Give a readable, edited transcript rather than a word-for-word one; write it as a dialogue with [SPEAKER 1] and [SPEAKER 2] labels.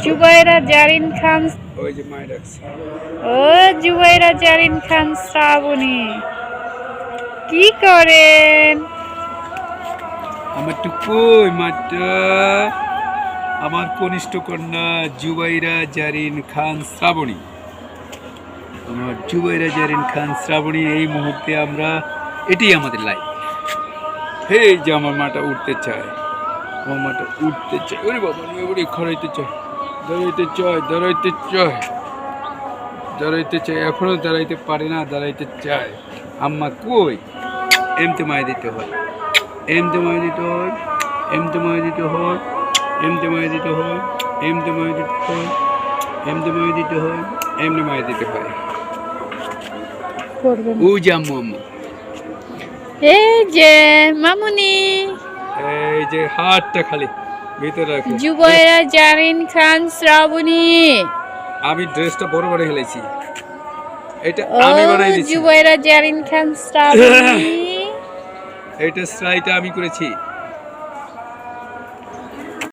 [SPEAKER 1] জুবাইরা জারিন খান,
[SPEAKER 2] ওই যে মায়ের ডাকছে।
[SPEAKER 1] ও জুবাইরা জারিন খান শ্রাবণী কি করেন?
[SPEAKER 2] আমার টুকুই মাটা আমার কনিষ্ঠ কন্যা জুবাইরা জারিন খান শ্রাবণী। আমার জুবাইরা জারিন খান শ্রাবণী এই মুহূর্তে আমরা এটাই আমাদের লাইফ। হে যে আমার মাটা উঠতে চায়, আমার মাটা উঠতে চায়। ওরে বাবা ওরে খড়াইতে চায়, দাঁড়াইতে চায়, দাঁড়াইতে চায়, দাঁড়াইতে চায়, এখনো দাঁড়াইতে পারে না, দাঁড়াইতে চায়। আম্মা কই? এমতে মায় দিতে হয়, এমতে মায় দিতে হয়, এমতে মায় দিতে হয়, এমতে মায় দিতে হয়, এমতে মায় দিতে হয়, এমতে মায় দিতে হয়, এমনি মায় দিতে হয়। ও যে আম্মু, আম্মু
[SPEAKER 1] এই যে মামুনি,
[SPEAKER 2] এই যে হাতটা খালি ভিতরে রাখো।
[SPEAKER 1] জুবাইরা জারিন খান শ্রাবণী,
[SPEAKER 2] আমি ড্রেসটা বড় বড় হেলেছি, এটা
[SPEAKER 1] ও
[SPEAKER 2] আমি বানাই দিয়েছি,
[SPEAKER 1] জুবাইরা জারিন খান শ্রাবণী।
[SPEAKER 2] এটা সেলাইটা আমি করেছি।